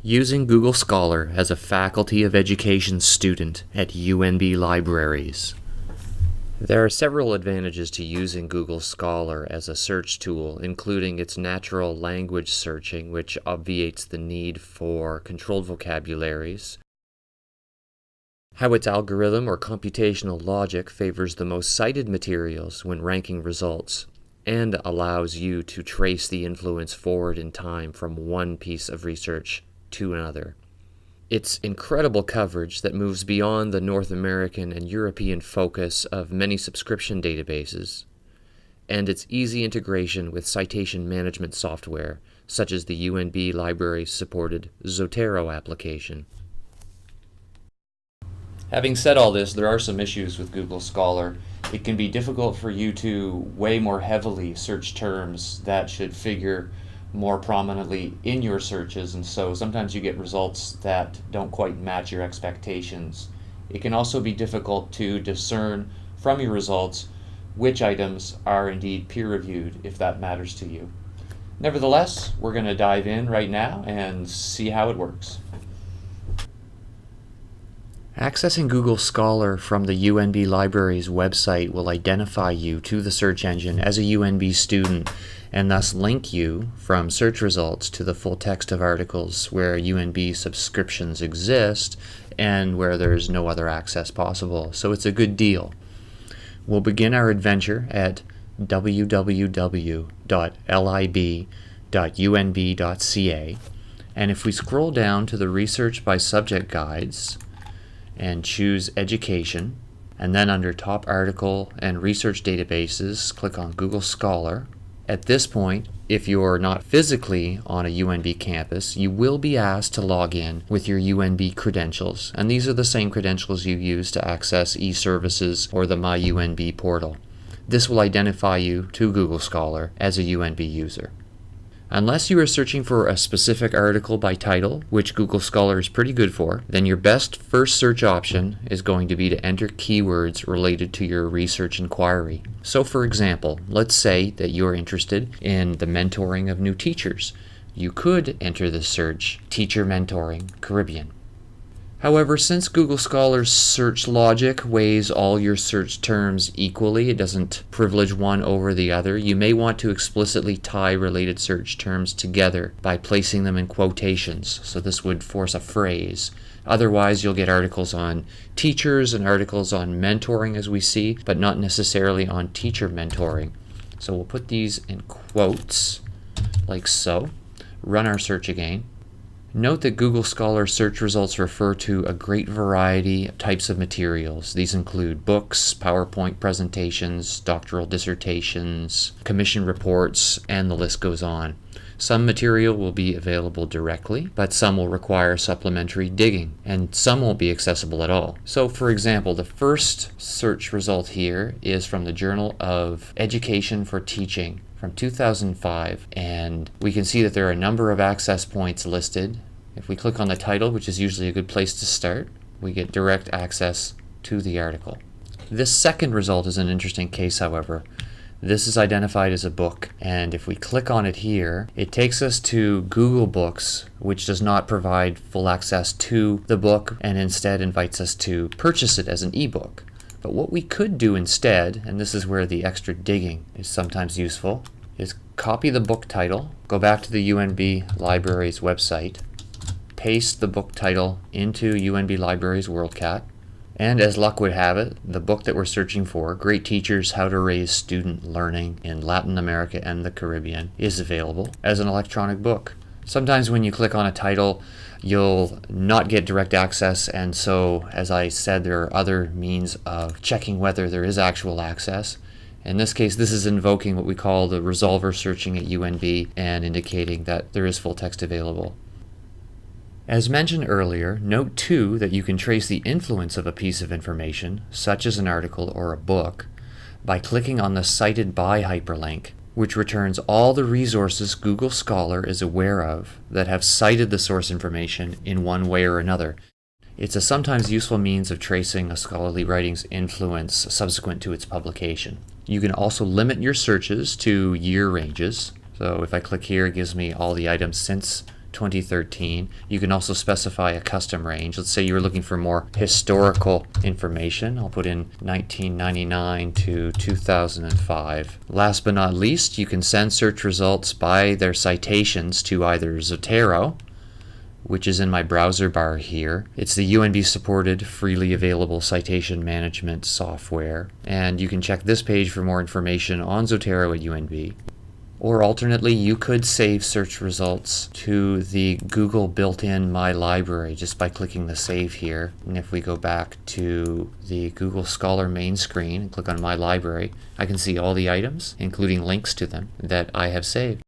Using Google Scholar as a Faculty of Education student at UNB libraries. There are several advantages to using Google Scholar as a search tool, including its natural language searching, which obviates the need for controlled vocabularies, how its algorithm or computational logic favors the most cited materials when ranking results, and allows you to trace the influence forward in time from one piece of research to another. Its incredible coverage that moves beyond the North American and European focus of many subscription databases, and its easy integration with citation management software, such as the UNB library-supported Zotero application. Having said all this, there are some issues with Google Scholar. It can be difficult for you to way more heavily search terms that should figure more prominently in your searches, and so sometimes you get results that don't quite match your expectations. It can also be difficult to discern from your results which items are indeed peer-reviewed, if that matters to you. Nevertheless, we're going to dive in right now and see how it works. Accessing Google Scholar from the UNB Libraries website will identify you to the search engine as a UNB student and thus link you from search results to the full text of articles where UNB subscriptions exist and where there's no other access possible. So it's a good deal. We'll begin our adventure at www.lib.unb.ca, and if we scroll down to the Research by Subject guides and choose Education, and then under Top Article and Research Databases, click on Google Scholar. At this point, if you're not physically on a UNB campus, you will be asked to log in with your UNB credentials, and these are the same credentials you use to access e-services or the My UNB portal. This will identify you to Google Scholar as a UNB user. Unless you are searching for a specific article by title, which Google Scholar is pretty good for, then your best first search option is going to be to enter keywords related to your research inquiry. So for example, let's say that you're interested in the mentoring of new teachers. You could enter the search Teacher Mentoring Caribbean. However, since Google Scholar's search logic weighs all your search terms equally, it doesn't privilege one over the other, you may want to explicitly tie related search terms together by placing them in quotations. So this would force a phrase. Otherwise, you'll get articles on teachers and articles on mentoring, as we see, but not necessarily on teacher mentoring. So we'll put these in quotes, like so. Run our search again. Note that Google Scholar search results refer to a great variety of types of materials. These include books, PowerPoint presentations, doctoral dissertations, commission reports, and the list goes on. Some material will be available directly, but some will require supplementary digging, and some won't be accessible at all. So for example, the first search result here is from the Journal of Education for Teaching from 2005, and we can see that there are a number of access points listed. If we click on the title, which is usually a good place to start, we get direct access to the article. This second result is an interesting case, however. This is identified as a book, and if we click on it here, it takes us to Google Books, which does not provide full access to the book and instead invites us to purchase it as an ebook. But what we could do instead, and this is where the extra digging is sometimes useful, is copy the book title, go back to the UNB Libraries website, paste the book title into UNB Libraries WorldCat, and as luck would have it, the book that we're searching for, Great Teachers: How to Raise Student Learning in Latin America and the Caribbean, is available as an electronic book. Sometimes when you click on a title, you'll not get direct access, and so, as I said, there are other means of checking whether there is actual access. In this case, this is invoking what we call the resolver searching at UNB and indicating that there is full text available. As mentioned earlier, note too that you can trace the influence of a piece of information, such as an article or a book, by clicking on the Cited By hyperlink, which returns all the resources Google Scholar is aware of that have cited the source information in one way or another. It's a sometimes useful means of tracing a scholarly writing's influence subsequent to its publication. You can also limit your searches to year ranges. So if I click here, it gives me all the items since 2013. You can also specify a custom range. Let's say you were looking for more historical information. I'll put in 1999 to 2005. Last but not least, you can send search results by their citations to either Zotero, which is in my browser bar here. It's the UNB supported, freely available citation management software, and you can check this page for more information on Zotero at UNB. Or alternately, you could save search results to the Google built-in My Library just by clicking the Save here. And if we go back to the Google Scholar main screen and click on My Library, I can see all the items, including links to them, that I have saved.